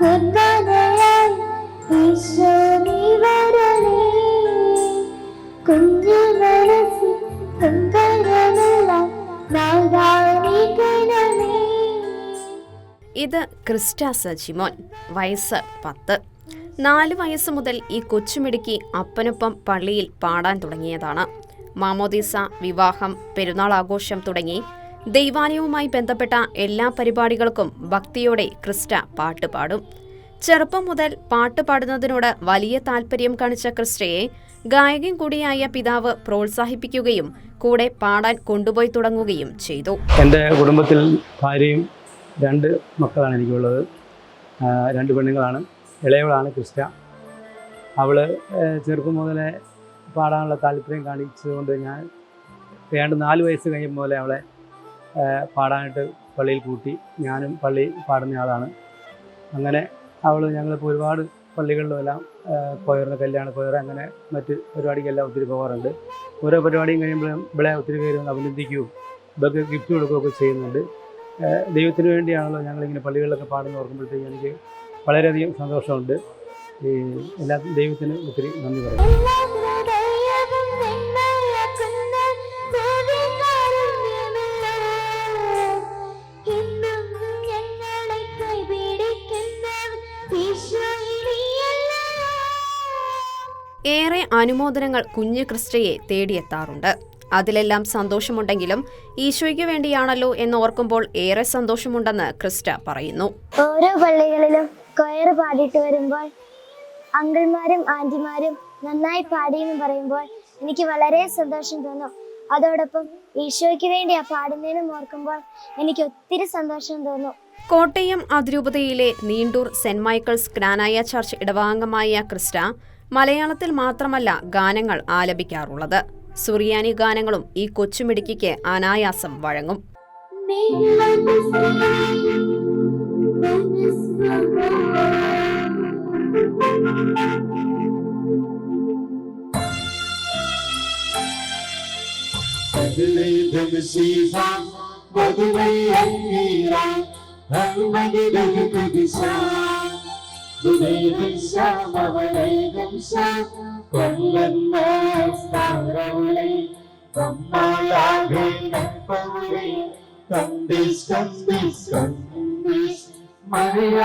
കുർബാനയായി ഈശോ നീ വരണേ, കുഞ്ഞു മനസ്സിൽ പൊങ്കരമെല്ലാം നാഥാ നീ കണമേ. ഇത് ക്രിസ്റ്റ സജിമോൻ, വയസ്സ് 10. 4 വയസ്സ് മുതൽ ഈ കൊച്ചുമിടുക്കി അപ്പനൊപ്പം പള്ളിയിൽ പാടാൻ തുടങ്ങിയതാണ്. മാമോദീസ, വിവാഹം, പെരുന്നാൾ ആഘോഷം തുടങ്ങി ദൈവാലയവുമായി ബന്ധപ്പെട്ട എല്ലാ പരിപാടികൾക്കും ഭക്തിയോടെ ക്രിസ്റ്റ പാട്ട് പാടും. ചെറുപ്പം മുതൽ പാട്ട് പാടുന്നതിനോട് വലിയ താല്പര്യം കാണിച്ച ക്രിസ്റ്റയെ ഗായകൻ കൂടിയായ പിതാവ് പ്രോത്സാഹിപ്പിക്കുകയും കൂടെ പാടാൻ കൊണ്ടുപോയി തുടങ്ങുകയും ചെയ്തു. എൻ്റെ കുടുംബത്തിൽ ഭാര്യയും 2 മക്കളാണ് എനിക്കുള്ളത്. 2 പെണ്ണുങ്ങളാണ്. ഇളയവളാണ് ക്രിസ്റ്റ. അവൾ ചെറുപ്പം മുതലേ പാടാനുള്ള താല്പര്യം കാണിച്ചതുകൊണ്ട് ഞാൻ 4 വയസ്സ് കഴിയുമ്പോൾ പോലെ അവളെ പാടാനായിട്ട് പള്ളിയിൽ കൂട്ടി. ഞാനും പള്ളി പാടുന്ന ആളാണ്. അങ്ങനെ ഞങ്ങളിപ്പോൾ ഒരുപാട് പള്ളികളിലുമെല്ലാം കൊയറിന്, കല്യാണ കൊയർ, അങ്ങനെ മറ്റ് പരിപാടിക്കെല്ലാം ഒത്തിരി പോകാറുണ്ട്. ഓരോ പരിപാടിയും കഴിയുമ്പോഴും ഇവിടെ ഒത്തിരി പേര് അഭിനന്ദിക്കുകയും ഇതൊക്കെ ഗിഫ്റ്റ് കൊടുക്കുകയൊക്കെ ചെയ്യുന്നുണ്ട്. ദൈവത്തിന് വേണ്ടിയാണല്ലോ ഞങ്ങളിങ്ങനെ പള്ളികളിലൊക്കെ പാടുന്ന ഓർക്കുമ്പോഴത്തേക്ക് എനിക്ക് വളരെയധികം സന്തോഷമുണ്ട്. എല്ലാ ദൈവത്തിന് ഒത്തിരി നന്ദി പറയുന്നു. ഏറെ അനുമോദനങ്ങൾ കുഞ്ഞു ക്രിസ്റ്റയെ തേടിയെത്താറുണ്ട്. അതിലെല്ലാം സന്തോഷമുണ്ടെങ്കിലും ഈശോയ്ക്ക് വേണ്ടിയാണല്ലോ എന്നോർക്കുമ്പോൾ ഏറെ സന്തോഷമുണ്ടെന്ന് ക്രിസ്റ്റ പറയുന്നു. ഓരോ പള്ളികളിലും കൊയർ പാടിയിട്ട് വരുമ്പോൾ അങ്കിൾമാരും ആന്റിമാരും നന്നായി പാടിയെന്ന് പറയുമ്പോൾ എനിക്ക് വളരെ സന്തോഷം തോന്നും. അതോടൊപ്പം ഈശോയ്ക്ക് വേണ്ടി ആ പാടുന്നതിനും ഓർക്കുമ്പോൾ എനിക്ക് ഒത്തിരി സന്തോഷം തോന്നും. കോട്ടയം അതിരൂപതയിലെ Neendoor Saint Michael's Knanaya church ഇടവാംഗമായ ക്രിസ്റ്റ മലയാളത്തിൽ മാത്രമല്ല ഗാനങ്ങൾ ആലപിക്കാറുള്ളത്. സുറിയാനി ഗാനങ്ങളും ഈ കൊച്ചുമിടുക്കിക്ക് അനായാസം വഴങ്ങും. Maria